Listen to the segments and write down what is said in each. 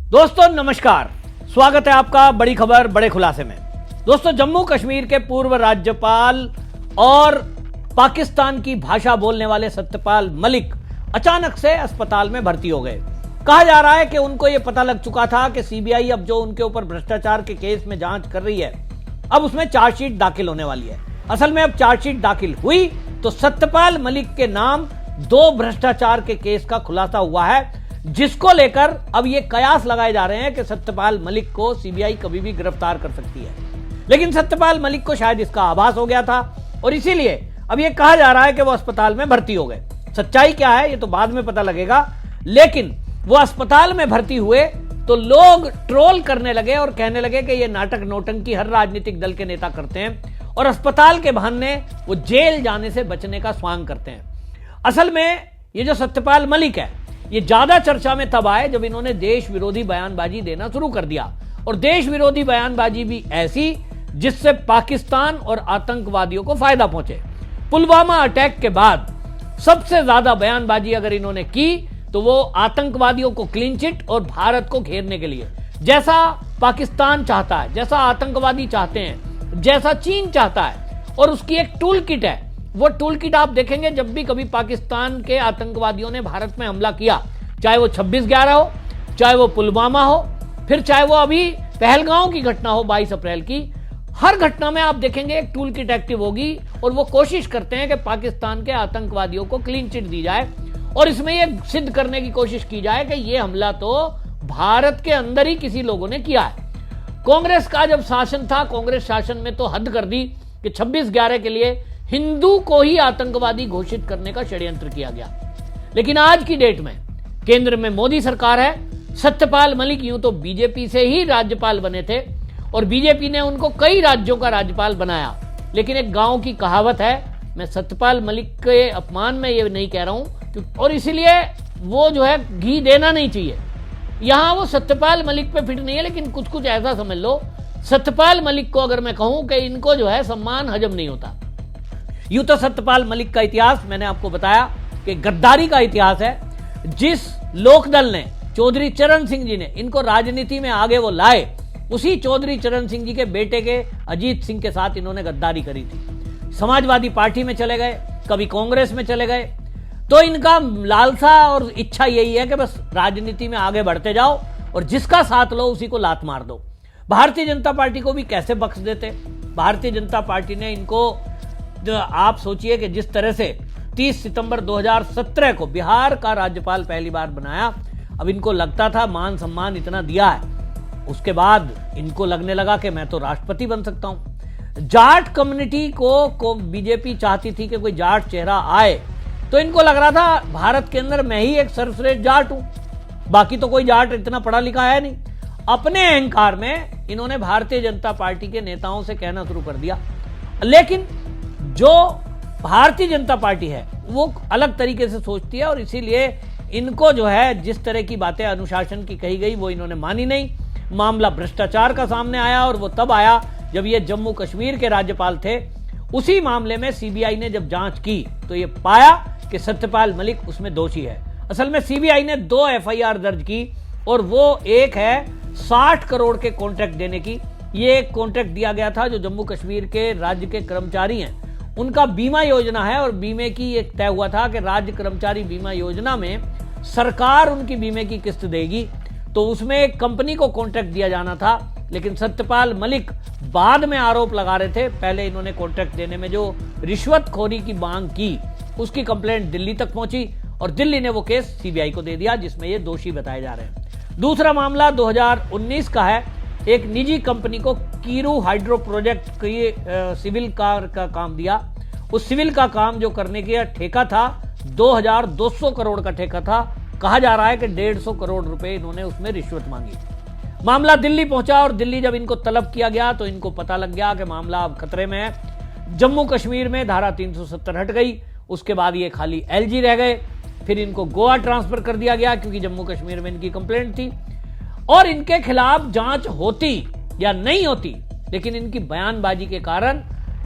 दोस्तों नमस्कार, स्वागत है आपका बड़ी खबर बड़े खुलासे में। दोस्तों, जम्मू कश्मीर के पूर्व राज्यपाल और पाकिस्तान की भाषा बोलने वाले सत्यपाल मलिक अचानक से अस्पताल में भर्ती हो गए। कहा जा रहा है कि उनको यह पता लग चुका था कि सीबीआई अब जो उनके ऊपर भ्रष्टाचार के केस में जांच कर रही है, अब उसमें चार्जशीट दाखिल होने वाली है। असल में अब चार्जशीट दाखिल हुई तो सत्यपाल मलिक के नाम 2 भ्रष्टाचार के केस का खुलासा हुआ है, जिसको लेकर अब ये कयास लगाए जा रहे हैं कि सत्यपाल मलिक को सीबीआई कभी भी गिरफ्तार कर सकती है। लेकिन सत्यपाल मलिक को शायद इसका आभास हो गया था और इसीलिए अब ये कहा जा रहा है कि वो अस्पताल में भर्ती हो गए। सच्चाई क्या है ये तो बाद में पता लगेगा, लेकिन वो अस्पताल में भर्ती हुए तो लोग ट्रोल करने लगे और कहने लगे कि ये नाटक नौटंकी हर राजनीतिक दल के नेता करते हैं और अस्पताल के बहाने वो जेल जाने से बचने का स्वांग करते हैं। असल में ये जो सत्यपाल मलिक है, ये ज्यादा चर्चा में तब आए जब इन्होंने देश विरोधी बयानबाजी देना शुरू कर दिया, और देश विरोधी बयानबाजी भी ऐसी जिससे पाकिस्तान और आतंकवादियों को फायदा पहुंचे। पुलवामा अटैक के बाद सबसे ज्यादा बयानबाजी अगर इन्होंने की तो वो आतंकवादियों को क्लीन चिट और भारत को घेरने के लिए, जैसा पाकिस्तान चाहता है, जैसा आतंकवादी चाहते हैं, जैसा चीन चाहता है। और उसकी एक टूल किट है, वो टूल किट आप देखेंगे जब भी कभी पाकिस्तान के आतंकवादियों ने भारत में हमला किया, चाहे वो 26/11 हो, चाहे वो पुलवामा हो, फिर चाहे वो अभी पहलगांव की घटना हो 22 अप्रैल की, हर घटना में आप देखेंगे एक टूल किट एक्टिव होगी और वो कोशिश करते हैं कि पाकिस्तान के आतंकवादियों को क्लीन चिट दी जाए और इसमें यह सिद्ध करने की कोशिश की जाए कि यह हमला तो भारत के अंदर ही किसी लोगों ने किया है। कांग्रेस का जब शासन था, कांग्रेस शासन में तो हद कर दी कि 26/11 के लिए हिंदू को ही आतंकवादी घोषित करने का षड्यंत्र किया गया। लेकिन आज की डेट में केंद्र में मोदी सरकार है। सत्यपाल मलिक यूं तो बीजेपी से ही राज्यपाल बने थे और बीजेपी ने उनको कई राज्यों का राज्यपाल बनाया, लेकिन एक गांव की कहावत है, मैं सत्यपाल मलिक के अपमान में ये नहीं कह रहा हूं, और इसीलिए वो जो है घी देना नहीं चाहिए। यहां वो सत्यपाल मलिक पे फिट नहीं है, लेकिन कुछ कुछ ऐसा समझ लो, सत्यपाल मलिक को अगर मैं कहूं कि इनको जो है सम्मान हजम नहीं होता। यूं तो सत्यपाल मलिक का इतिहास मैंने आपको बताया कि गद्दारी का इतिहास है। जिस लोकदल ने, चौधरी चरण सिंह जी ने इनको राजनीति में आगे वो लाए, उसी चौधरी चरण सिंह जी के बेटे के अजीत सिंह के साथ इन्होंने गद्दारी करी थी। समाजवादी पार्टी में चले गए, कभी कांग्रेस में चले गए। तो इनका लालसा और इच्छा यही है कि बस राजनीति में आगे बढ़ते जाओ और जिसका साथ लो उसी को लात मार दो। भारतीय जनता पार्टी को भी कैसे बख्श देते। भारतीय जनता पार्टी ने इनको, आप सोचिए कि जिस तरह से 30 सितंबर 2017 को बिहार का राज्यपाल पहली बार बनाया, अब इनको लगता था मान सम्मान इतना दिया है, उसके बाद इनको लगने लगा कि मैं तो राष्ट्रपति बन सकता हूं। जाट कम्युनिटी को बीजेपी चाहती थी कि कोई जाट चेहरा आए, तो इनको लग रहा था भारत के अंदर मैं ही एक सर्वश्रेष्ठ जाट हूं, बाकी तो कोई जाट इतना पढ़ा लिखा है नहीं। अपने अहंकार में इन्होंने भारतीय जनता पार्टी के नेताओं से कहना शुरू कर दिया। लेकिन जो भारतीय जनता पार्टी है वो अलग तरीके से सोचती है और इसीलिए इनको जो है जिस तरह की बातें अनुशासन की कही गई वो इन्होंने मानी नहीं। मामला भ्रष्टाचार का सामने आया और वो तब आया जब ये जम्मू कश्मीर के राज्यपाल थे। उसी मामले में सीबीआई ने जब जांच की तो ये पाया कि सत्यपाल मलिक उसमें दोषी है। असल में सीबीआई ने 2 एफआईआर दर्ज की और वो एक है 60 करोड़ के कॉन्ट्रैक्ट देने की। ये एक कॉन्ट्रैक्ट दिया गया था जो जम्मू कश्मीर के राज्य के कर्मचारी हैं, उनका बीमा योजना है और बीमे की एक तय हुआ था कि राज्य कर्मचारी बीमा योजना में सरकार उनकी बीमे की किस्त देगी, तो उसमें एक कंपनी को कॉन्ट्रैक्ट दिया जाना था। लेकिन सत्यपाल मलिक बाद में आरोप लगा रहे थे, पहले इन्होंने कॉन्ट्रैक्ट देने में जो रिश्वतखोरी की मांग की उसकी कंप्लेंट दिल्ली तक पहुंची और दिल्ली ने वो केस सीबीआई को दे दिया, जिसमें ये दोषी बताए जा रहे हैं। दूसरा मामला 2019 का है। एक निजी कंपनी को कीरू हाइड्रो प्रोजेक्ट की सिविल का काम दिया। उस सिविल का काम जो करने का ठेका था 2200 करोड़ का ठेका था। कहा जा रहा है कि 150 करोड़ रुपए इन्होंने उसमें रिश्वत मांगी। मामला दिल्ली पहुंचा और दिल्ली जब इनको तलब किया गया तो इनको पता लग गया कि मामला अब खतरे में है। जम्मू कश्मीर में धारा 370 हट गई, उसके बाद ये खाली एलजी रह गए। फिर इनको गोवा ट्रांसफर कर दिया गया क्योंकि जम्मू कश्मीर में इनकी कंप्लेंट थी और इनके खिलाफ जांच होती या नहीं होती, लेकिन इनकी बयानबाजी के कारण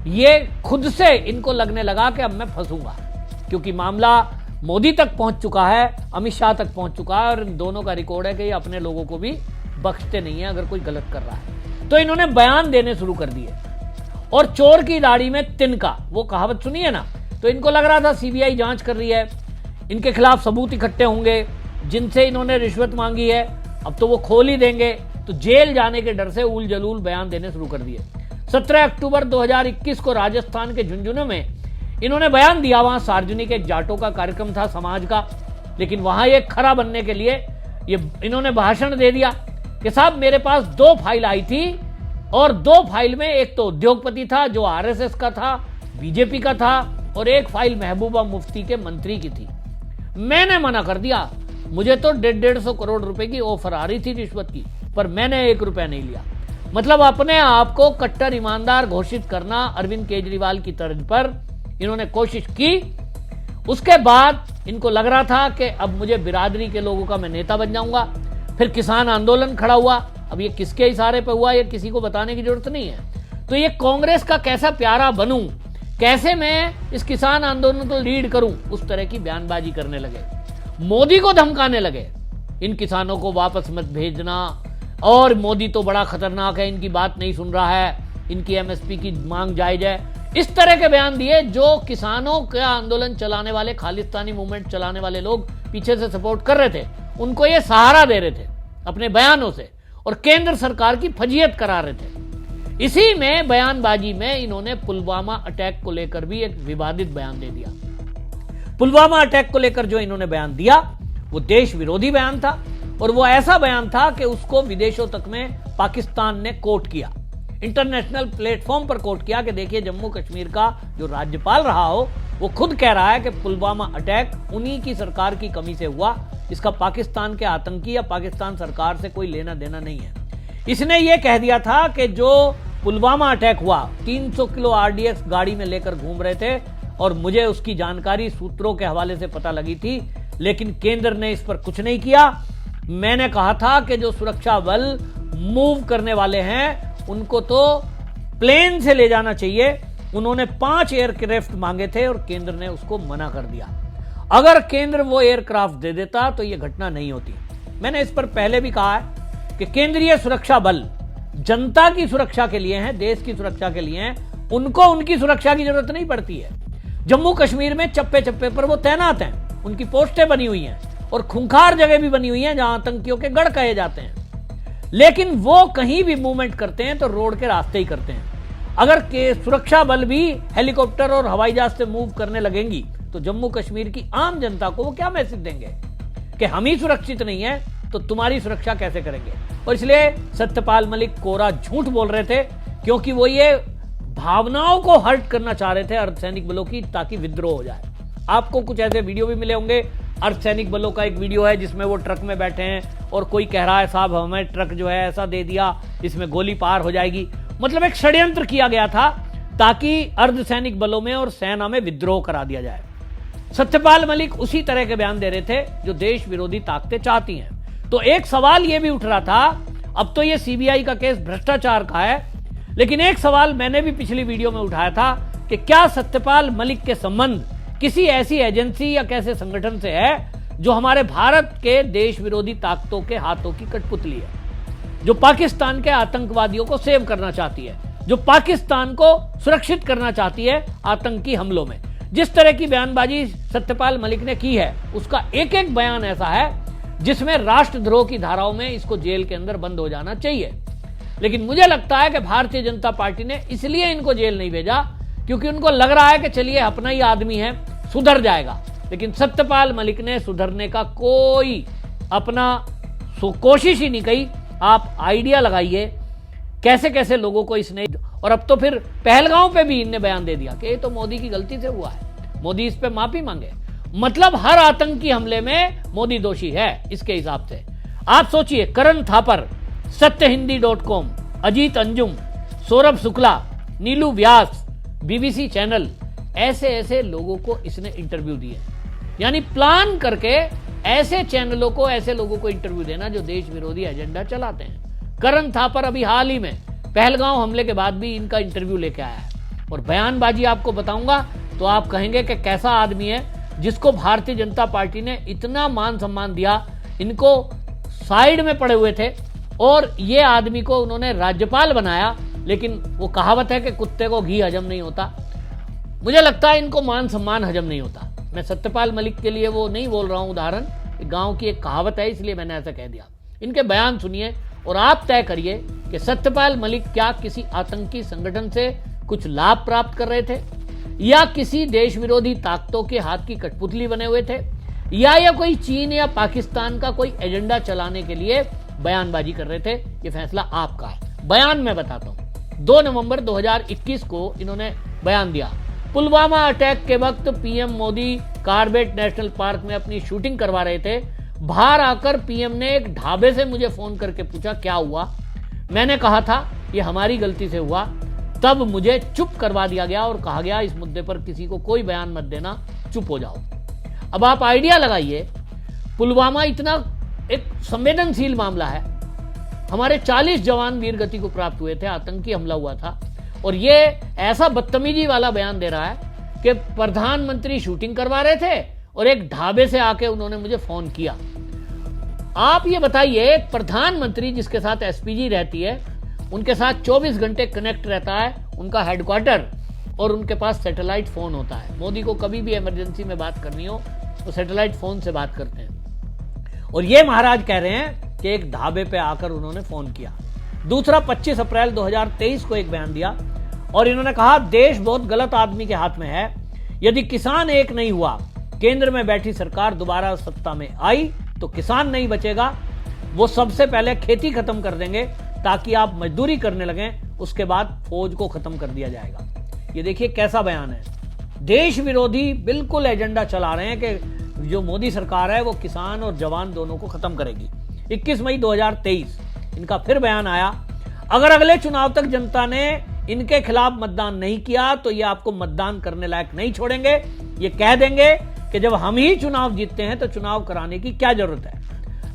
ये खुद से इनको लगने लगा कि अब मैं फंसूंगा, क्योंकि मामला मोदी तक पहुंच चुका है, अमित शाह तक पहुंच चुका है, और इन दोनों का रिकॉर्ड है कि ये अपने लोगों को भी बख्शते नहीं है अगर कोई गलत कर रहा है। तो इन्होंने बयान देने शुरू कर दिए, और चोर की दाढ़ी में तिनका, वो कहावत सुनी है ना। तो इनको लग रहा था सीबीआई जांच कर रही है, इनके खिलाफ सबूत इकट्ठे होंगे, जिनसे इन्होंने रिश्वत मांगी है अब तो वो खोल ही देंगे। तो जेल जाने के डर से उल जलूल बयान देने शुरू कर दिए। 17 अक्टूबर 2021 को राजस्थान के झुंझुनू में इन्होंने बयान दिया। वहां सार्वजनिक एक जाटों का कार्यक्रम था समाज का, लेकिन वहां एक खरा बनने के लिए ये इन्होंने भाषण दे दिया कि साहब मेरे पास 2 फाइल आई थी, और 2 फाइल में एक तो उद्योगपति था जो आरएसएस का था, बीजेपी का था, और एक फाइल महबूबा मुफ्ती के मंत्री की थी। मैंने मना कर दिया, मुझे तो 150 करोड़ रुपए की ऑफर आ रही थी रिश्वत की, पर मैंने 1 रुपया नहीं लिया। मतलब अपने आप को कट्टर ईमानदार घोषित करना अरविंद केजरीवाल की तर्ज पर इन्होंने कोशिश की। उसके बाद इनको लग रहा था कि अब मुझे बिरादरी के लोगों का मैं नेता बन जाऊंगा। फिर किसान आंदोलन खड़ा हुआ। अब ये किसके इशारे पे हुआ ये किसी को बताने की जरूरत नहीं है। तो ये कांग्रेस का कैसा प्यारा बनूं, कैसे मैं इस किसान आंदोलन को लीड करूं, उस तरह की बयानबाजी करने लगे। मोदी को धमकाने लगे, इन किसानों को वापस मत भेजना, और मोदी तो बड़ा खतरनाक है, इनकी बात नहीं सुन रहा है, इनकी एमएसपी की मांग जायज है। इस तरह के बयान दिए जो किसानों का आंदोलन चलाने वाले, खालिस्तानी मूवमेंट चलाने वाले लोग पीछे से सपोर्ट कर रहे थे, उनको ये सहारा दे रहे थे अपने बयानों से, और केंद्र सरकार की फजीयत करा रहे थे। इसी में बयानबाजी में इन्होंने पुलवामा अटैक को लेकर भी एक विवादित बयान दे दिया। पुलवामा अटैक को लेकर जो इन्होंने बयान दिया वो देश विरोधी बयान था, और वो ऐसा बयान था कि उसको विदेशों तक में पाकिस्तान ने कोट किया, इंटरनेशनल प्लेटफॉर्म पर कोट किया कि देखिए जम्मू कश्मीर का जो राज्यपाल रहा हो वो खुद कह रहा है कि पुलवामा अटैक उन्हीं की सरकार की कमी से हुआ, इसका पाकिस्तान के आतंकी या पाकिस्तान सरकार से कोई लेना देना नहीं है। इसने ये कह दिया था कि जो पुलवामा अटैक हुआ 300 किलो आरडीएक्स गाड़ी में लेकर घूम रहे थे, और मुझे उसकी जानकारी सूत्रों के हवाले से पता लगी थी, लेकिन केंद्र ने इस पर कुछ नहीं किया। मैंने कहा था कि जो सुरक्षा बल मूव करने वाले हैं उनको तो प्लेन से ले जाना चाहिए। उन्होंने 5 एयरक्राफ्ट मांगे थे और केंद्र ने उसको मना कर दिया। अगर केंद्र वो एयरक्राफ्ट दे देता तो ये घटना नहीं होती। मैंने इस पर पहले भी कहा है कि केंद्रीय सुरक्षा बल जनता की सुरक्षा के लिए हैं, देश की सुरक्षा के लिए हैं, उनको उनकी सुरक्षा की जरूरत नहीं पड़ती है। जम्मू कश्मीर में चप्पे चप्पे पर वो तैनात हैं, उनकी पोस्टें बनी हुई हैं, और खूंखार जगह भी बनी हुई हैं जहां आतंकियों के गढ़ कहे जाते हैं। लेकिन वो कहीं भी मूवमेंट करते हैं तो रोड के रास्ते ही करते हैं। अगर के सुरक्षा बल भी हेलीकॉप्टर और हवाई जहाज से मूव करने लगेंगी तो जम्मू कश्मीर की आम जनता को वो क्या मैसेज देंगे कि हम ही सुरक्षित नहीं है तो तुम्हारी सुरक्षा कैसे करेंगे। और इसलिए सत्यपाल मलिक कोरा झूठ बोल रहे थे, क्योंकि वो ये भावनाओं को हर्ट करना चाह रहे थे अर्धसैनिक बलों की, ताकि विद्रोह हो जाए। आपको कुछ ऐसे वीडियो भी मिले होंगे। अर्धसैनिक बलों का एक वीडियो है जिसमें वो ट्रक में बैठे हैं और कोई कह रहा है साहब हमें ट्रक जो है ऐसा दे दिया इसमें गोली पार हो जाएगी। मतलब एक षड्यंत्र किया गया था ताकि अर्धसैनिक बलों में और सेना में विद्रोह करा दिया जाए। सत्यपाल मलिक उसी तरह के बयान दे रहे थे जो देश विरोधी ताकतें चाहती हैं। तो एक सवाल यह भी उठ रहा था, अब तो यह सीबीआई का केस भ्रष्टाचार का है, लेकिन एक सवाल मैंने भी पिछली वीडियो में उठाया था कि क्या सत्यपाल मलिक के संबंध किसी ऐसी एजेंसी या कैसे संगठन से है जो हमारे भारत के देश विरोधी ताकतों के हाथों की कठपुतली है, जो पाकिस्तान के आतंकवादियों को सेव करना चाहती है, जो पाकिस्तान को सुरक्षित करना चाहती है आतंकी हमलों में। जिस तरह की बयानबाजी सत्यपाल मलिक ने की है उसका एक एक बयान ऐसा है जिसमें राष्ट्रद्रोह की धाराओं में इसको जेल के अंदर बंद हो जाना चाहिए। लेकिन मुझे लगता है कि भारतीय जनता पार्टी ने इसलिए इनको जेल नहीं भेजा क्योंकि उनको लग रहा है कि चलिए अपना ही आदमी है, सुधर जाएगा। लेकिन सत्यपाल मलिक ने सुधरने का कोई अपना कोशिश ही नहीं की। आप आइडिया लगाइए कैसे कैसे लोगों को इसने, और अब तो फिर पहलगांव पे भी इनने बयान दे दिया कि ये तो मोदी की गलती से हुआ है, मोदी इस पे माफी मांगे। मतलब हर आतंकी हमले में मोदी दोषी है इसके हिसाब से। आप सोचिए, करण थापर, सत्यहिंदी.com, अजीत अंजुम, सौरभ शुक्ला, नीलू व्यास, बीबीसी चैनल, ऐसे ऐसे लोगों को इसने इंटरव्यू दिए। यानी प्लान करके ऐसे चैनलों को, ऐसे लोगों को इंटरव्यू देना जो देश विरोधी एजेंडा चलाते हैं। करण थापर अभी हाल ही में पहलगांव हमले के बाद भी इनका इंटरव्यू लेके आया है, और बयानबाजी आपको बताऊंगा तो आप कहेंगे कि कैसा आदमी है। जिसको भारतीय जनता पार्टी ने इतना मान सम्मान दिया, इनको साइड में पड़े हुए थे और ये आदमी को उन्होंने राज्यपाल बनाया, लेकिन वो कहावत है कि कुत्ते को घी हजम नहीं होता। मुझे लगता है इनको मान सम्मान हजम नहीं होता। मैं सत्यपाल मलिक के लिए वो नहीं बोल रहा हूं उदाहरण, गांव की एक कहावत है इसलिए मैंने ऐसा कह दिया। इनके बयान सुनिए और आप तय करिए कि सत्यपाल मलिक क्या किसी आतंकी संगठन से कुछ लाभ प्राप्त कर रहे थे, या किसी देश विरोधी ताकतों के हाथ की कठपुतली बने हुए थे, या कोई चीन या पाकिस्तान का कोई एजेंडा चलाने के लिए बयानबाजी कर रहे थे। ये फैसला आपका है। बयान मैं बताता हूं। 2 नवंबर 2021 को इन्होंने बयान दिया। पुलवामा अटैक के वक्त PM Modi Corbett national park में अपनी शूटिंग करवा रहे थे। बाहर आकर पीएम ने एक ढाबे से मुझे फोन करके पूछा क्या हुआ। मैंने कहा था ये हमारी गलती से हुआ। तब मुझे चुप करवा दिया गया और कहा गया इस मुद्दे पर किसी को कोई बयान मत देना, चुप हो जाओ। अब आप आइडिया लगाइए, पुलवामा इतना एक संवेदनशील मामला है। हमारे 40 जवान वीरगति को प्राप्त हुए थे, आतंकी हमला हुआ था, और ये ऐसा बदतमीजी वाला बयान दे रहा है कि प्रधानमंत्री शूटिंग करवा रहे थे और एक ढाबे से आके उन्होंने मुझे फोन किया। आप ये बताइए, प्रधानमंत्री जिसके साथ एसपीजी रहती है, उनके साथ 24 घंटे कनेक्ट रहता है उनका हेडक्वार्टर, और उनके पास सैटेलाइट फोन होता है। मोदी को कभी भी इमरजेंसी में बात करनी हो तो सैटेलाइट फोन से बात करते हैं, और ये महाराज कह रहे हैं कि एक ढाबे पे आकर उन्होंने फोन किया। दूसरा, 25 अप्रैल 2023 को एक बयान दिया और इन्होंने कहा देश बहुत गलत आदमी के हाथ में है। यदि किसान एक नहीं हुआ, केंद्र में बैठी सरकार दोबारा सत्ता में आई तो किसान नहीं बचेगा। वो सबसे पहले खेती खत्म कर देंगे ताकि आप मजदूरी करने लगें, उसके बाद फौज को खत्म कर दिया जाएगा। ये देखिए कैसा बयान है। देश विरोधी बिल्कुल एजेंडा चला रहे हैं कि जो मोदी सरकार है वो किसान और जवान दोनों को खत्म करेगी। 21 मई 2023 इनका फिर बयान आया, अगर अगले चुनाव तक जनता ने इनके खिलाफ मतदान नहीं किया तो ये आपको मतदान करने लायक नहीं छोड़ेंगे। ये कह देंगे कि जब हम ही चुनाव जीतते हैं तो चुनाव कराने की क्या जरूरत है।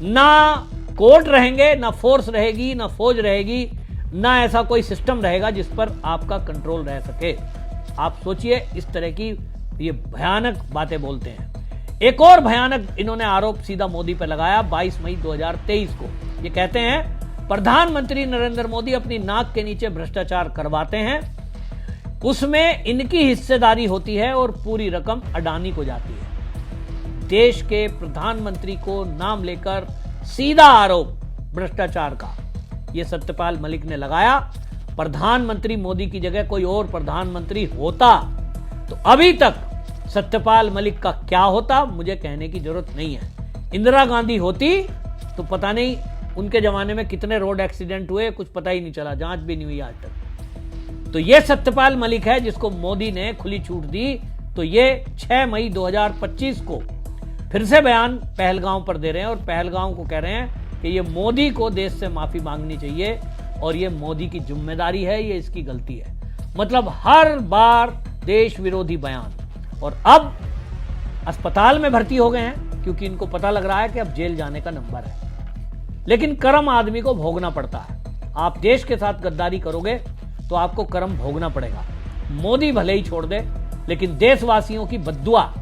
ना कोर्ट रहेंगे, ना फोर्स रहेगी, ना फौज रहेगी, ना ऐसा कोई सिस्टम रहेगा जिस पर आपका कंट्रोल रह सके। आप सोचिए, इस तरह की ये भयानक बातें बोलते हैं। एक और भयानक इन्होंने आरोप सीधा मोदी पर लगाया 22 मई 2023 को। ये कहते हैं प्रधानमंत्री नरेंद्र मोदी अपनी नाक के नीचे भ्रष्टाचार करवाते हैं, उसमें इनकी हिस्सेदारी होती है और पूरी रकम अडानी को जाती है। देश के प्रधानमंत्री को नाम लेकर सीधा आरोप भ्रष्टाचार का ये सत्यपाल मलिक ने लगाया। प्रधानमंत्री मोदी की जगह कोई और प्रधानमंत्री होता तो अभी तक सत्यपाल मलिक का क्या होता मुझे कहने की जरूरत नहीं है। इंदिरा गांधी होती तो पता नहीं उनके जमाने में कितने रोड एक्सीडेंट हुए, कुछ पता ही नहीं चला, जांच भी नहीं हुई आज तक। तो ये सत्यपाल मलिक है जिसको मोदी ने खुली छूट दी। तो ये 6 मई 2025 को फिर से बयान पहलगांव पर दे रहे हैं और पहलगांव को कह रहे हैं कि ये मोदी को देश से माफी मांगनी चाहिए और ये मोदी की जिम्मेदारी है, ये इसकी गलती है। मतलब हर बार देश विरोधी बयान। और अब अस्पताल में भर्ती हो गए हैं क्योंकि इनको पता लग रहा है कि अब जेल जाने का नंबर है। लेकिन कर्म आदमी को भोगना पड़ता है। आप देश के साथ गद्दारी करोगे तो आपको कर्म भोगना पड़ेगा। मोदी भले ही छोड़ दे, लेकिन देशवासियों की बद्दुआ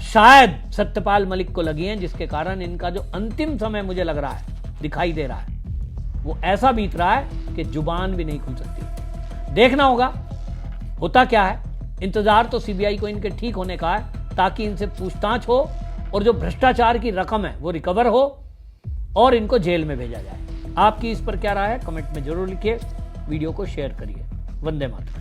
शायद सत्यपाल मलिक को लगी है, जिसके कारण इनका जो अंतिम समय मुझे लग रहा है, दिखाई दे रहा है, वो ऐसा बीत रहा है कि जुबान भी नहीं खुल सकती। देखना होगा होता क्या है। इंतजार तो सीबीआई को इनके ठीक होने का है ताकि इनसे पूछताछ हो और जो भ्रष्टाचार की रकम है वो रिकवर हो और इनको जेल में भेजा जाए। आपकी इस पर क्या राय है कमेंट में जरूर लिखिए, वीडियो को शेयर करिए। वंदे मातरम।